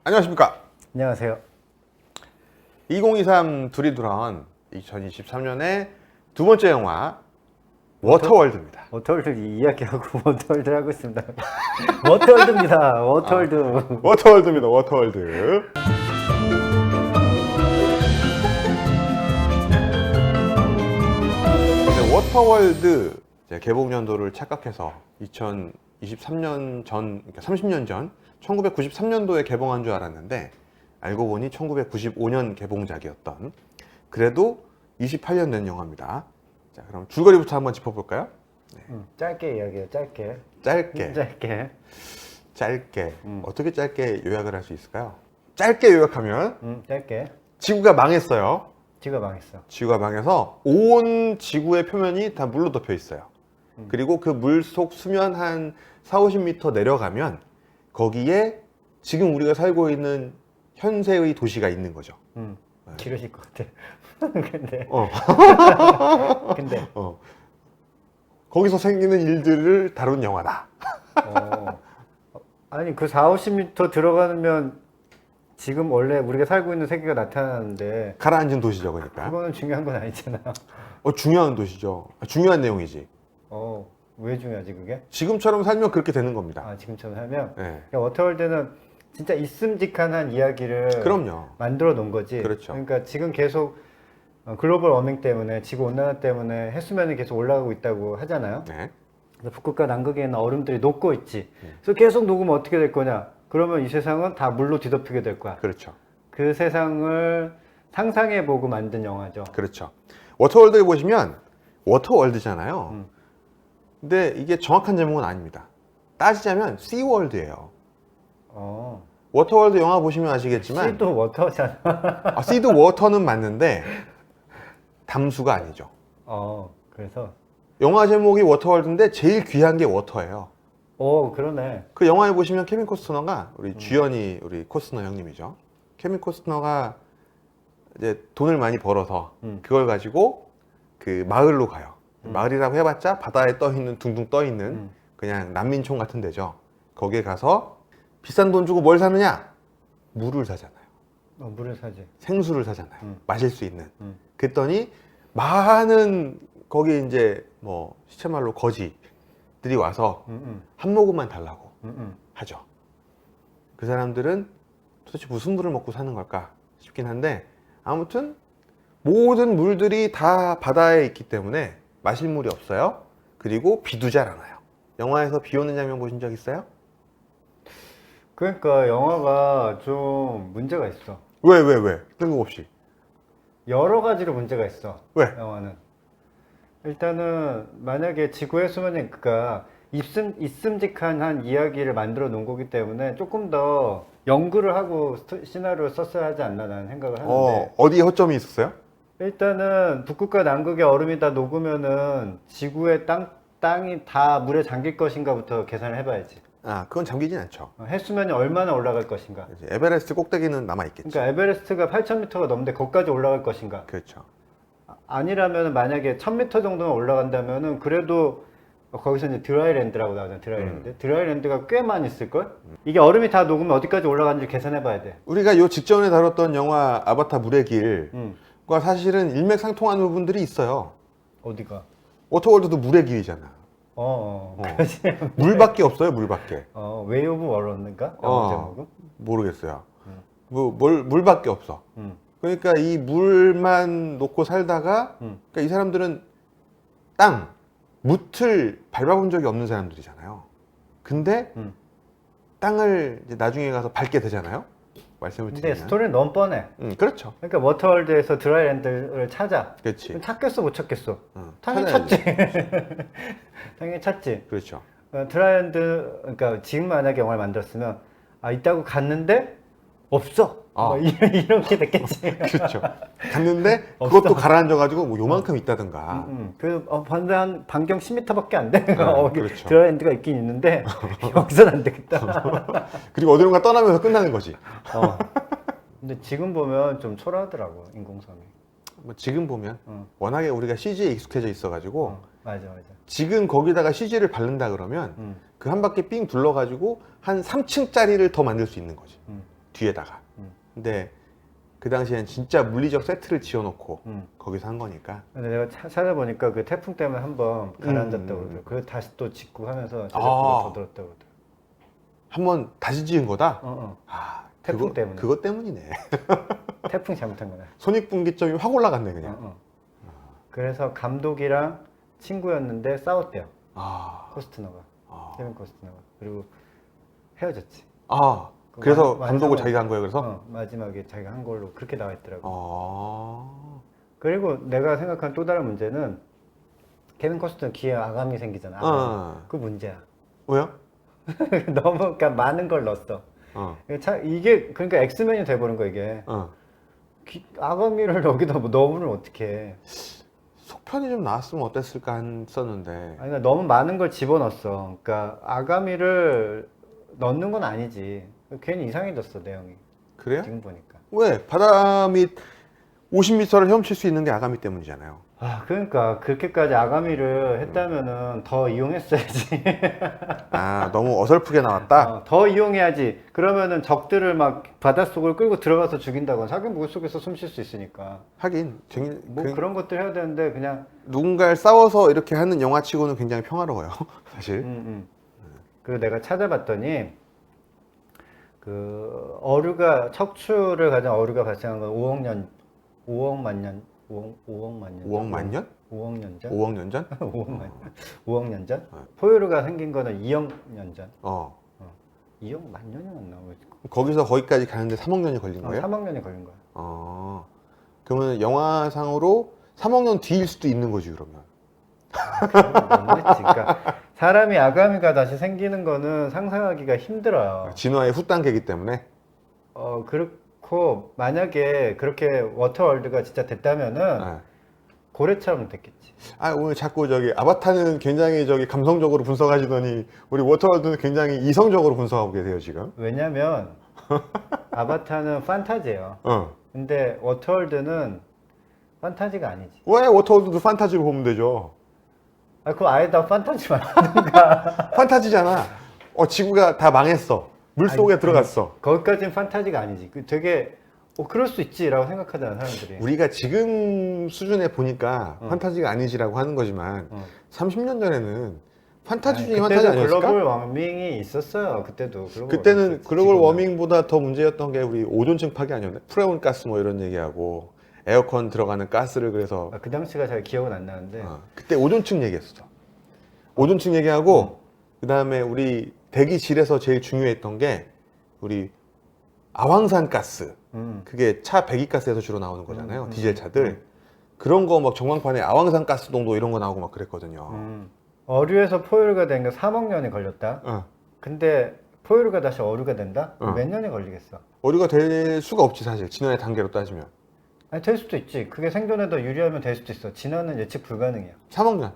안녕하십니까. 안녕하세요. 2023 둘이 돌아온 2023년의 두 번째 영화 워터월드입니다. 워터월드 이야기하고 워터월드 하고 있습니다. 워터월드입니다. 워터월드. 워터월드입니다. 워터월드. 워터월드 개봉 연도를 착각해서 2023년 전, 그러니까 30년 전 1993년도에 개봉한 줄 알았는데 알고 보니 1995년 개봉작이었던, 그래도 28년 된 영화입니다. 자, 그럼 줄거리부터 한번 짚어볼까요? 네. 짧게 이야기해요. 짧게. 짧게. 어떻게 짧게 요약을 할 수 있을까요? 짧게 요약하면 짧게. 지구가 망했어요. 지가 망했어. 지구가 망해서 온 지구의 표면이 다 물로 덮여 있어요. 그리고 그 물속 수면 한 40-50m 내려가면 거기에 지금 우리가 살고 있는 현세의 도시가 있는 거죠. 싫으실 것 같아. 근데. 근데. 거기서 생기는 일들을 다룬 영화다. 아니 그 40-50m 들어가면 지금 원래 우리가 살고 있는 세계가 나타나는데 가라앉은 도시죠, 그러니까. 그거는 중요한 건 아니잖아. 중요한 도시죠. 중요한 내용이지. 왜 중요하지 그게? 지금처럼 살면 그렇게 되는 겁니다. 아 지금처럼 살면? 네. 그러니까 워터월드는 진짜 있음직한 이야기를 그럼요. 만들어 놓은 거지. 그렇죠. 그러니까 지금 계속 글로벌 워밍 때문에 지구 온난화 때문에 해수면이 계속 올라가고 있다고 하잖아요. 네. 그래서 북극과 남극에 있는 얼음들이 녹고 있지. 그래서 계속 녹으면 어떻게 될 거냐? 그러면 이 세상은 다 물로 뒤덮이게 될 거야. 그렇죠. 그 세상을 상상해보고 만든 영화죠. 그렇죠. 워터월드에 보시면 워터월드잖아요. 근데 이게 정확한 제목은 아닙니다. 따지자면 씨월드예요. 워터월드 영화 보시면 아시겠지만 씨도 워터잖아. 씨드 워터는 맞는데 담수가 아니죠. 그래서 영화 제목이 워터월드인데 제일 귀한 게 워터예요. 그러네. 그 영화에 보시면 케빈 코스너가, 우리 주연이 우리 코스너 형님이죠. 케빈 코스너가 이제 돈을 많이 벌어서 그걸 가지고 그 마을로 가요. 마을이라고 해봤자 바다에 떠 있는, 둥둥 떠 있는 그냥 난민촌 같은 데죠. 거기에 가서 비싼 돈 주고 뭘 사느냐? 물을 사잖아요. 물을 사지. 생수를 사잖아요. 마실 수 있는. 그랬더니 많은 거기 이제 뭐 시체말로 거지들이 와서 한 모금만 달라고 하죠. 그 사람들은 도대체 무슨 물을 먹고 사는 걸까 싶긴 한데, 아무튼 모든 물들이 다 바다에 있기 때문에 마실 물이 없어요. 그리고 비도 잘 안 와요. 영화에서 비 오는 장면 보신 적 있어요? 그러니까 영화가 좀 문제가 있어. 왜? 뜬금없이. 여러 가지로 문제가 있어. 왜? 영화는. 일단은 만약에 지구의 수면이 그러니까 있음직한 한 이야기를 만들어 놓은 거기 때문에 조금 더 연구를 하고 시나리오를 썼어야 하지 않나 나는 생각을 하는데, 어디에 허점이 있었어요? 일단은 북극과 남극의 얼음이 다 녹으면은 지구의 땅이 다 물에 잠길 것인가부터 계산을 해봐야지. 그건 잠기진 않죠. 해수면이 얼마나 올라갈 것인가. 이제 에베레스트 꼭대기는 남아있겠죠. 그러니까 에베레스트가 8,000m가 넘는데 거기까지 올라갈 것인가. 그렇죠. 아니라면 만약에 1,000m 정도만 올라간다면은 그래도 거기서 이제 드라이랜드라고 나오잖아. 드라이랜드가 꽤 많이 있을걸? 이게 얼음이 다 녹으면 어디까지 올라가는지 계산해봐야 돼. 우리가 요 직전에 다뤘던 영화 아바타 물의 길과 사실은 일맥상통하는 부분들이 있어요. 어디가? 워터월드도 물의 길이잖아. 그렇지. 물밖에 없어요, 물밖에. 웨이 오브 워런인가? 영화 제목은? 모르겠어요. 물밖에 없어. 그러니까 이 물만 놓고 살다가, 그러니까 이 사람들은 묻을 밟아본 적이 없는 사람들이잖아요. 근데 땅을 이제 나중에 가서 밟게 되잖아요. 말씀을 근데 드리면. 스토리는 너무 뻔해. 그렇죠. 그러니까 워터월드에서 드라이랜드를 찾아. 그렇지. 그럼 찾겠어, 못 찾겠어? 당연히 찾아야지. 찾지. 당연히 찾지. 그렇죠. 드라이랜드, 그러니까 지금 만약에 영화를 만들었으면 있다고 갔는데 없어. 뭐 이렇게 됐겠지. 그렇죠. 갔는데 그것도 가라앉아가지고 뭐 요만큼 있다든가. 그래서 반경 10m밖에 안 돼. 그렇죠. 드라이랜드가 있긴 있는데 여기서는 안 되겠다. 그리고 어디론가 떠나면서 끝나는 거지. 근데 지금 보면 좀 초라하더라고, 인공섬이. 뭐 지금 보면 워낙에 우리가 CG에 익숙해져 있어가지고 맞아. 지금 거기다가 CG를 바른다 그러면 그 한 바퀴 삥 둘러가지고 한 3층짜리를 더 만들 수 있는 거지. 뒤에다가. 음. 근데 그 당시엔 진짜 물리적 세트를 지어놓고 음. 거기서 한 거니까. 근데 내가 찾아보니까 그 태풍 때문에 한번 가라앉았다고 그러더라고. 그래서 다시 또 짓고 하면서 제작비가 더 들었다고 그러더라고. 한번 다시 지은 거다? 어. 아, 태풍 때문에. 그것 때문이네. 태풍이 잘못한 거네. 손익분기점이 확 올라갔네 그냥. 그래서 감독이랑 친구였는데 싸웠대요. 코스트너가. 케빈 코스트너가. 그리고 헤어졌지. 그래서 완성을- 감독을 자기가 한 거예요, 그래서? 마지막에 자기가 한 걸로 그렇게 나와 있더라고. 그리고 그리고 내가 생각한 또 다른 문제는 케빈 코스트너 귀에 아감이 생기잖아. 그 문제야. 왜요? 너무 그러니까 많은 걸 넣었어. 이게 그러니까 엑스맨이 돼버린 거야 이게. 아가미를 여기다 뭐 넣으면 어떡해. 속편이 좀 나왔으면 어땠을까 했었는데. 아니, 그러니까 너무 많은 걸 집어넣었어. 그러니까 아가미를 넣는 건 아니지. 괜히 이상해졌어 내용이. 그래요? 지금 보니까. 왜? 바다 밑 50m를 헤엄칠 수 있는 게 아가미 때문이잖아요. 그러니까 그렇게까지 아가미를 했다면은 더 이용했어야지. 너무 어설프게 나왔다? 더 이용해야지. 그러면은 적들을 막 바닷속을 끌고 들어가서 죽인다거나 자기 물속에서 숨 쉴 수 있으니까. 하긴 그런 것들 해야 되는데 그냥 누군가를 싸워서 이렇게 하는 영화치고는 굉장히 평화로워요, 사실. 그리고 내가 찾아봤더니 그 척추를 가진 어류가 발생한 건 5억 만 년? 5억 만년? 5억 년 전? 5억 년 전? 포유류가 생긴 거는 2억 년 전. 2억 만 년이 안 나오고 거기서 거기까지 가는데 3억 년이 걸린 거예요? 3억 년이 걸린 거야. 그러면 영화상으로 3억 년 뒤일 수도 있는 거지, 그러면. 너무했지. 그러니까 사람이 아가미가 다시 생기는 거는 상상하기가 힘들어요. 진화의 후단계이기 때문에. 그렇고 만약에 그렇게 워터월드가 진짜 됐다면은 고래처럼 됐겠지. 오늘 자꾸 아바타는 굉장히 감성적으로 분석하시더니 우리 워터월드는 굉장히 이성적으로 분석하고 계세요, 지금. 왜냐면 아바타는 판타지예요. 근데 워터월드는 판타지가 아니지. 왜 워터월드도 판타지로 보면 되죠? 그거 아예 다 판타지 말든가. 판타지잖아. 지구가 다 망했어. 물속에 들어갔어. 거기까지는 판타지가 아니지. 되게 그럴 수 있지라고 생각하잖아 사람들이. 우리가 지금 수준에 보니까 판타지가 아니지라고 하는 거지만 30년 전에는 판타지 중에 판타지 아니었을까? 글로벌 워밍이 있었어요. 그때는 글로벌 워밍보다 더 문제였던 게 우리 오존층 파괴 아니었나? 프레온 가스 뭐 이런 얘기하고 에어컨 들어가는 가스를 그래서 그 당시가 잘 기억은 안 나는데 그때 오존층 얘기했었죠. 오존층 얘기하고 그 다음에 우리 대기질에서 제일 중요했던 게 우리 아황산 가스. 그게 차 배기가스에서 주로 나오는 거잖아요. 디젤 차들. 그런 거 막 전광판에 아황산 가스 농도 이런 거 나오고 막 그랬거든요. 어류에서 포유류가 된 게 3억 년이 걸렸다. 근데 포유류가 다시 어류가 된다? 몇 년이 걸리겠어? 어류가 될 수가 없지 사실. 진화의 단계로 따지면. 될 수도 있지. 그게 생존에 더 유리하면 될 수도 있어. 진화는 예측 불가능이야. 3억 년.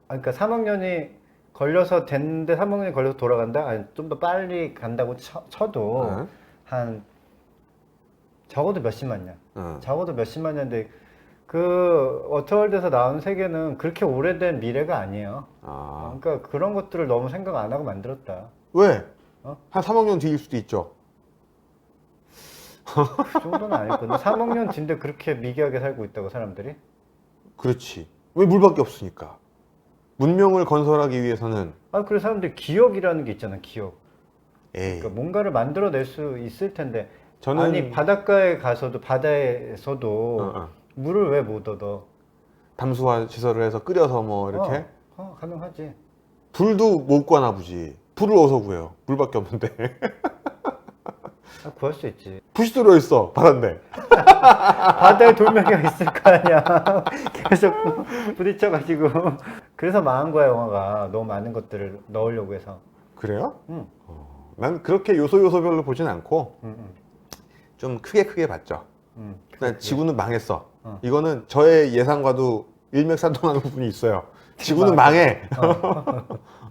그러니까 3억 년이 걸려서 됐는데 3억 년이 걸려서 돌아간다? 좀 더 빨리 간다고 쳐도 한 적어도 몇십만 년. 적어도 몇십만 년인데 그 워터월드에서 나온 세계는 그렇게 오래된 미래가 아니에요. 그러니까 그런 것들을 너무 생각 안 하고 만들었다. 왜? 한 3억 년 뒤일 수도 있죠. 그 정도는 아닐 건데 3억 년 뒤인데 그렇게 미개하게 살고 있다고 사람들이? 그렇지. 왜 물밖에 없으니까. 문명을 건설하기 위해서는 그래서 사람들이 기억이라는 게 있잖아. 기억. 에이. 그러니까 뭔가를 만들어낼 수 있을 텐데 저는 아니 바닷가에 가서도 바다에서도 물을 왜 못 얻어? 담수화 시설을 해서 끓여서 뭐 이렇게 가능하지. 불도 못 구하나 보지. 불을 어디서 구해요? 물밖에 없는데. 구할 수 있지. 부시 들어 있어 바다인데. 바다에 돌멩이가 있을 거 아니야. 계속 부딪혀가지고. 그래서 망한 거야 영화가. 너무 많은 것들을 넣으려고 해서. 그래요? 난 그렇게 요소별로 보진 않고 좀 크게 봤죠. 그냥 지구는 망했어. 이거는 저의 예상과도 일맥상통하는 부분이 있어요. 지구는 망해.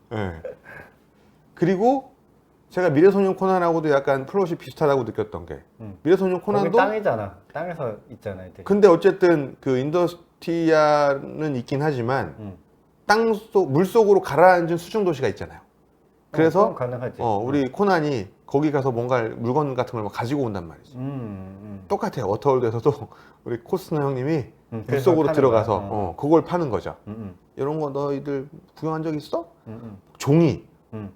네. 그리고 제가 미래소년 코난하고도 약간 플롯이 비슷하다고 느꼈던 게 미래소년 코난도 거기 땅이잖아. 땅에서 있잖아. 애들이. 근데 어쨌든 그 인더스티아는 있긴 하지만 땅속 물속으로 가라앉은 수중 도시가 있잖아요. 그래서 가능하지. 우리 코난이 거기 가서 뭔가 물건 같은 걸 막 가지고 온단 말이지. 똑같아요. 워터월드에서도 우리 코스너 형님이 그래서 물속으로 파는 들어가서 거야. 그걸 파는 거죠. 이런 거 너희들 구경한 적 있어? 종이.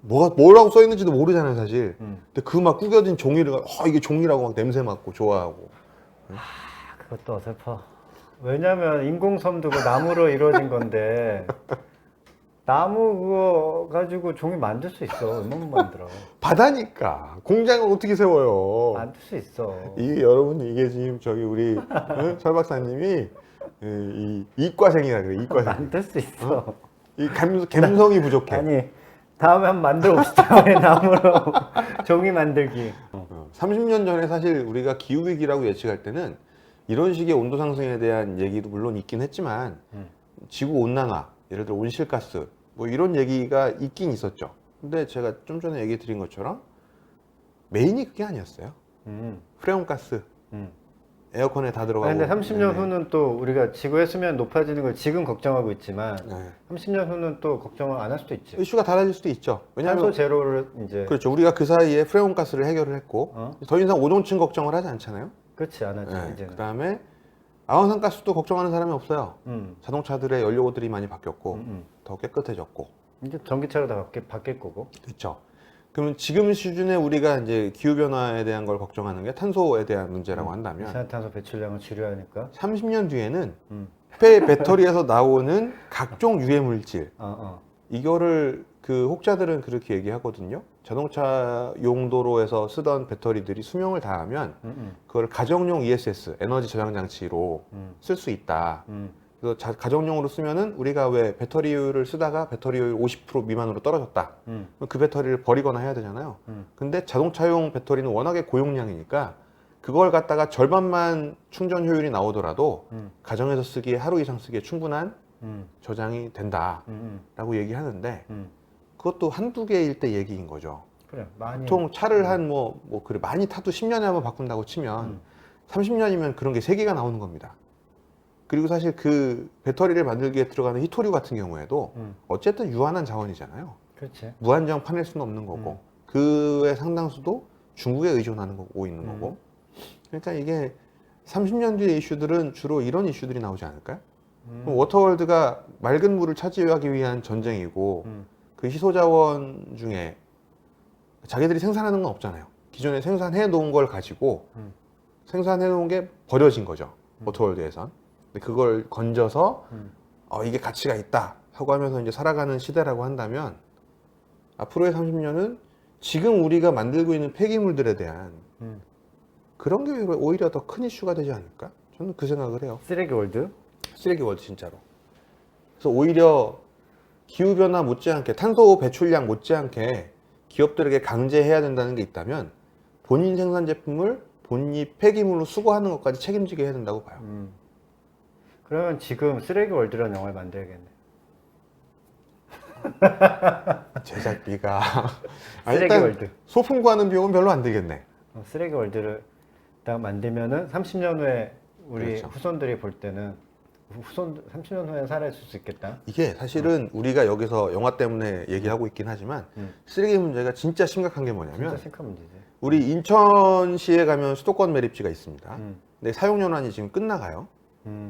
뭐라고 써 있는지도 모르잖아요, 사실. 근데 그 막 구겨진 종이를 이게 종이라고 막 냄새 맡고 좋아하고. 그것도 어설퍼. 왜냐면 인공섬도 그 나무로 이루어진 건데 나무 그거 가지고 종이 만들 수 있어. 얼마나 만들어. 바다니까 공장을 어떻게 세워요? 만들 수 있어. 이게 여러분 이게 지금 저기 우리 설 박사님이 이 이과생이라 그래 이과생. 만들 수 있어. 이 감성이 부족해. 아니 다음에 한번 만들어 봅시다. 우리 나무로 종이 만들기. 30년 전에 사실 우리가 기후위기라고 예측할 때는 이런 식의 온도 상승에 대한 얘기도 물론 있긴 했지만 지구 온난화, 예를 들어 온실가스 뭐 이런 얘기가 있긴 있었죠. 근데 제가 좀 전에 얘기 드린 것처럼 메인이 그게 아니었어요. 프레온가스, 에어컨에 다 들어가고. 근데 30년 후는 또 우리가 지구의 수면 높아지는 걸 지금 걱정하고 있지만 30년 후는 또 걱정을 안 할 수도 있지. 이슈가 달라질 수도 있죠. 왜냐하면 탄소 제로를 이제 그렇죠. 우리가 그 사이에 프레온가스를 해결을 했고 더 이상 오존층 걱정을 하지 않잖아요. 그렇지 않았지 네. 이제는. 그다음에 아원산가스도 걱정하는 사람이 없어요. 음. 자동차들의 연료들이 많이 바뀌었고 더 깨끗해졌고. 이제 전기차로 다 바뀔 거고. 그렇죠. 그러면 지금 수준에 우리가 이제 기후 변화에 대한 걸 걱정하는 게 탄소에 대한 문제라고 한다면 이산화탄소 배출량을 줄여야 하니까. 30년 뒤에는 배터리에서 나오는 각종 유해 물질 이거를 그 혹자들은 그렇게 얘기하거든요. 자동차 용도로에서 쓰던 배터리들이 수명을 다하면 그걸 가정용 ESS 에너지 저장 장치로 쓸 수 있다. 그래서 가정용으로 쓰면은 우리가 왜 배터리를 쓰다가 배터리율 50% 미만으로 떨어졌다. 그 배터리를 버리거나 해야 되잖아요. 근데 자동차용 배터리는 워낙에 고용량이니까 그걸 갖다가 절반만 충전 효율이 나오더라도 가정에서 쓰기에 하루 이상 쓰기에 충분한 저장이 된다라고 얘기하는데 그것도 한두 개일 때 얘기인 거죠. 그래 많이. 보통 차를 그래 많이 타도 10년에 한번 바꾼다고 치면 30년이면 그런 게 3개가 나오는 겁니다. 그리고 사실 그 배터리를 만들기 위해 들어가는 히토류 같은 경우에도 어쨌든 유한한 자원이잖아요. 그렇지. 무한정 파낼 수는 없는 거고 그의 상당수도 중국에 의존하는 거고 있는 거고. 그러니까 이게 30년 뒤의 이슈들은 주로 이런 이슈들이 나오지 않을까요? 그럼 워터월드가 맑은 물을 차지하기 위한 전쟁이고 그 희소자원 중에 자기들이 생산하는 건 없잖아요. 기존에 생산해 놓은 걸 가지고 생산해 놓은 게 버려진 거죠. 워터월드에선. 근데 그걸 건져서 이게 가치가 있다 하고 하면서 이제 살아가는 시대라고 한다면 앞으로의 30년은 지금 우리가 만들고 있는 폐기물들에 대한 그런 게 오히려 더 큰 이슈가 되지 않을까? 저는 그 생각을 해요. 쓰레기 월드? 쓰레기 월드 진짜로. 그래서 오히려 기후변화 못지않게 탄소 배출량 못지않게 기업들에게 강제해야 된다는 게 있다면 본인 생산 제품을 본인 폐기물로 수거하는 것까지 책임지게 해야 된다고 봐요. 그러면 지금 쓰레기 월드라는 영화를 만들겠네. 제작비가 쓰레기 일단 월드. 소품 구하는 비용은 별로 안 들겠네. 쓰레기 월드를 딱 만들면은 30년 후에 우리 그렇죠. 후손들이 볼 때는 30년 후에 살아있을 수 있겠다. 이게 사실은 우리가 여기서 영화 때문에 얘기하고 있긴 하지만 쓰레기 문제가 진짜 심각한 게 뭐냐면 진짜 심각한 문제지. 우리 인천시에 가면 수도권 매립지가 있습니다. 근데 사용연한이 지금 끝나가요.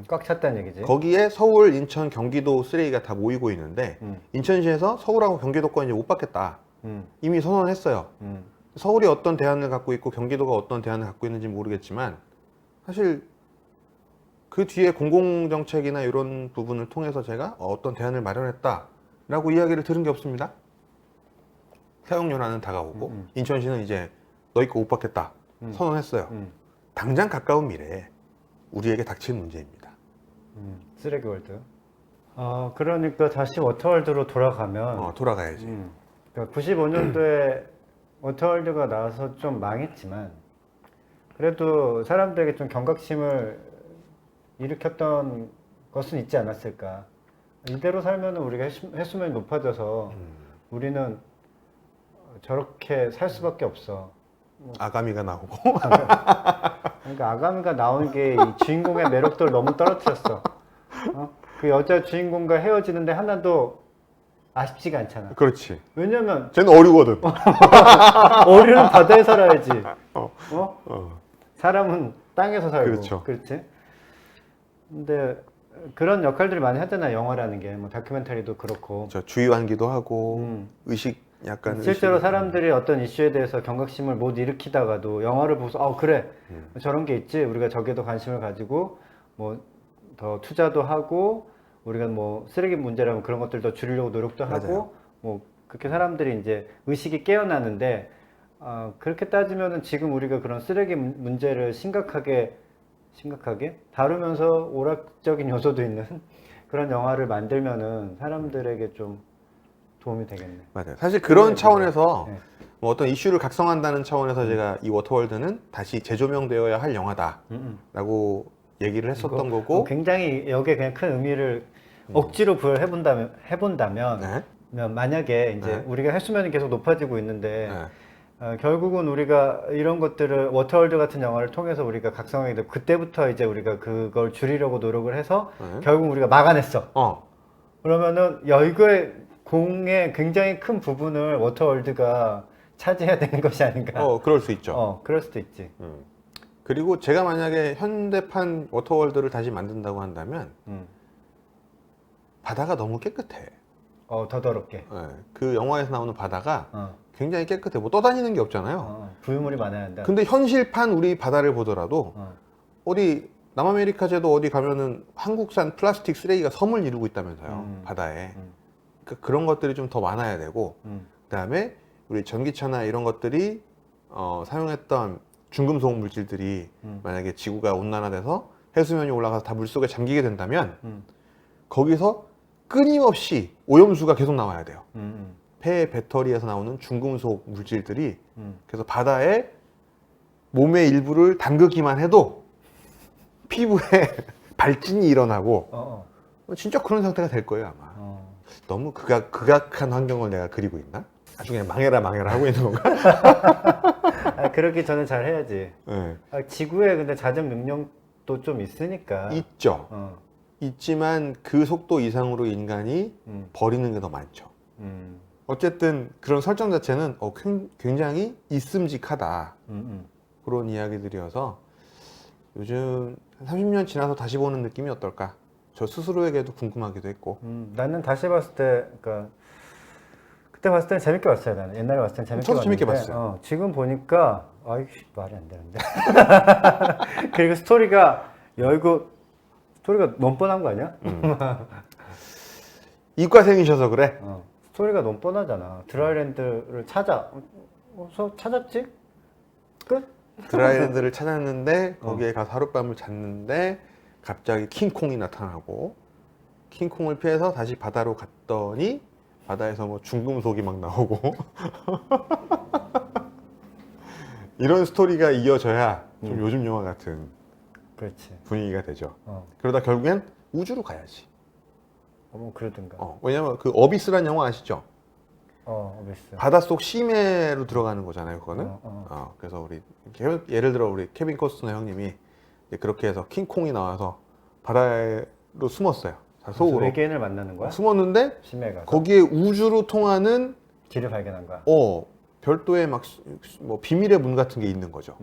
꽉 찼다는 얘기지. 거기에 서울, 인천, 경기도 쓰레기가 다 모이고 있는데 인천시에서 서울하고 경기도권 이제 못 받겠다. 이미 선언했어요. 서울이 어떤 대안을 갖고 있고 경기도가 어떤 대안을 갖고 있는지 모르겠지만 사실 그 뒤에 공공정책이나 이런 부분을 통해서 제가 어떤 대안을 마련했다라고 이야기를 들은 게 없습니다. 사용연한은 다가오고 인천시는 이제 너희 거 못 받겠다 선언했어요. 당장 가까운 미래에 우리에게 닥칠 문제입니다. 쓰레기 월드. 그러니까 다시 워터월드로 돌아가면 돌아가야지. 그러니까 95년도에 워터월드가 나와서 좀 망했지만 그래도 사람들에게 좀 경각심을 일으켰던 것은 있지 않았을까. 이대로 살면 우리가 해수면이 높아져서 우리는 저렇게 살 수밖에 없어. 아가미가 나오고. 그러니까 아가미가 나오는 게 이 주인공의 매력도를 너무 떨어뜨렸어. 그 여자 주인공과 헤어지는데 하나도 아쉽지가 않잖아. 그렇지. 왜냐면 쟤는 어류거든. 어류는 바다에 살아야지. 어. 어? 어. 사람은 땅에서 살고. 그렇죠. 그렇지? 근데 그런 역할들을 많이 하잖아, 영화라는 게. 뭐 다큐멘터리도 그렇고. 저 주의완기도 하고 음. 의식 약간 실제로 의식. 사람들이 어떤 이슈에 대해서 경각심을 못 일으키다가도 영화를 보고서 그래 저런 게 있지 우리가 저기에도 관심을 가지고 뭐 더 투자도 하고 우리가 뭐 쓰레기 문제라면 그런 것들 더 줄이려고 노력도 하고 맞아요. 뭐 그렇게 사람들이 이제 의식이 깨어나는데 그렇게 따지면은 지금 우리가 그런 쓰레기 문제를 심각하게 다루면서 오락적인 요소도 있는 그런 영화를 만들면은 사람들에게 좀 도움이 되겠네. 맞아요. 사실 그런 네, 차원에서 네. 뭐 어떤 이슈를 각성한다는 차원에서 제가 이 워터월드는 다시 재조명되어야 할 영화다라고 얘기를 했었던 이거 거고. 굉장히 여기에 그냥 큰 의미를 억지로 해본다면 네. 만약에 이제 네. 우리가 해수면이 계속 높아지고 있는데 네. 결국은 우리가 이런 것들을 워터월드 같은 영화를 통해서 우리가 각성하게 되고 그때부터 이제 우리가 그걸 줄이려고 노력을 해서 네. 결국 우리가 막아냈어. 어. 그러면은 이거의 공의 굉장히 큰 부분을 워터월드가 차지해야 되는 것이 아닌가. 그럴 수 있죠. 그럴 수도 있지. 그리고 제가 만약에 현대판 워터월드를 다시 만든다고 한다면 바다가 너무 깨끗해. 더 더럽게. 네. 그 영화에서 나오는 바다가 어. 굉장히 깨끗해. 뭐 떠다니는 게 없잖아요. 부유물이 많아야 한다. 근데 현실판 우리 바다를 보더라도 어디 남아메리카제도 어디 가면은 한국산 플라스틱 쓰레기가 섬을 이루고 있다면서요. 바다에. 그러니까 그런 것들이 좀 더 많아야 되고 그다음에 우리 전기차나 이런 것들이 사용했던 중금속 물질들이 만약에 지구가 온난화돼서 해수면이 올라가서 다 물속에 잠기게 된다면 거기서 끊임없이 오염수가 계속 나와야 돼요. 폐 배터리에서 나오는 중금속 물질들이 그래서 바다에 몸의 일부를 담그기만 해도 피부에 발진이 일어나고 진짜 그런 상태가 될 거예요 아마. 너무 극악한 환경을 내가 그리고 있나? 아주 그냥 망해라 하고 있는 건가? 그렇게 저는 잘 해야지. 네. 지구에 근데 자정 능력도 좀 있으니까. 있죠. 있지만 그 속도 이상으로 인간이 버리는 게 더 많죠. 어쨌든 그런 설정 자체는 굉장히 있음직하다. 그런 이야기들이어서 요즘 30년 지나서 다시 보는 느낌이 어떨까? 저 스스로에게도 궁금하기도 했고. 나는 다시 봤을 때, 그러니까 그때 봤을 때는 재밌게 봤어요. 나는 옛날에 봤을 때는 재밌게 저도 봤는데, 재밌게 봤어요. 지금 보니까 말이 안 되는데. 그리고 스토리가 너무 뻔한 거 아니야? 이과생이셔서 그래. 스토리가 너무 뻔하잖아. 드라이랜드를 찾았지? 끝? 드라이랜드를 찾았는데 거기에 가서 하룻밤을 잤는데 갑자기 킹콩이 나타나고 킹콩을 피해서 다시 바다로 갔더니 바다에서 뭐 중금속이 막 나오고 이런 스토리가 이어져야 좀 요즘 영화 같은 그렇지. 분위기가 되죠. 그러다 결국엔 우주로 가야지. 뭐 그러든가. 왜냐면 그 어비스란 영화 아시죠? 어비스. 바닷속 심해로 들어가는 거잖아요, 그거는. 그래서 우리 예를 들어 우리 케빈 코스너 형님이 그렇게 해서 킹콩이 나와서 바다로 숨었어요. 속으로. 외계인을 만나는 거야? 숨었는데 심해 가서 거기에 우주로 통하는 길을 발견한 거야. 별도의 뭐 비밀의 문 같은 게 있는 거죠.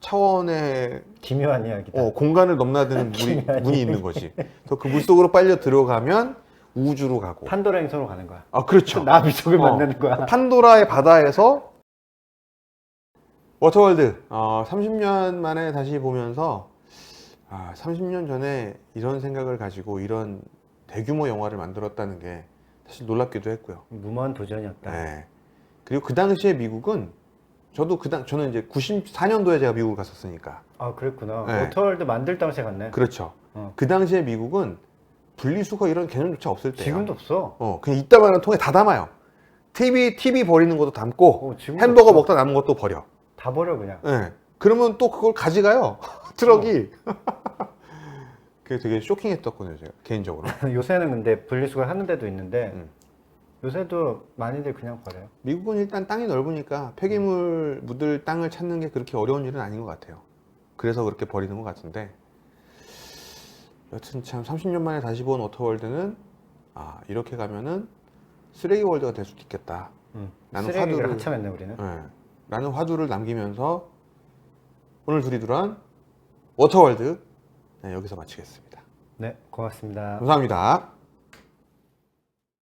차원의 기묘한 이야기다. 공간을 넘나드는 문이 있는 거지. 그래서 그 물 속으로 빨려 들어가면 우주로 가고. 판도라 행성으로 가는 거야. 그렇죠. 나비 속을 만나는 거야. 판도라의 바다에서 워터월드 30년 만에 다시 보면서 30년 전에 이런 생각을 가지고 이런 대규모 영화를 만들었다는 게 사실 놀랍기도 했고요. 무모한 도전이었다. 네. 그리고 그 당시에 미국은 저는 이제 94년도에 제가 미국을 갔었으니까. 그랬구나. 네. 워터월드 만들 당시에 갔네. 그렇죠. 그 당시에 미국은 분리수거 이런 개념조차 없을 때예요. 지금도 없어. 그냥 이따만한 통에 다 담아요. TV 버리는 것도 담고 지금도 햄버거 없어. 먹다 남은 것도 버려. 다 버려 그냥. 네. 그러면 또 그걸 가져가요. 트럭이. 그게 되게 쇼킹했었거든요, 제가 개인적으로. 요새는 근데 분리수거 하는 데도 있는데 요새도 많이들 그냥 버려요. 미국은 일단 땅이 넓으니까 폐기물 묻을 땅을 찾는 게 그렇게 어려운 일은 아닌 것 같아요. 그래서 그렇게 버리는 것 같은데 여튼 참 30년 만에 다시 본 워터월드는 이렇게 가면은 쓰레기 월드가 될 수도 있겠다. 라는 쓰레기를 화두를- 한참 했네 우리는. 예, 라는 화두를 남기면서 오늘 두리두란 워터월드 네, 여기서 마치겠습니다. 네, 고맙습니다. 감사합니다.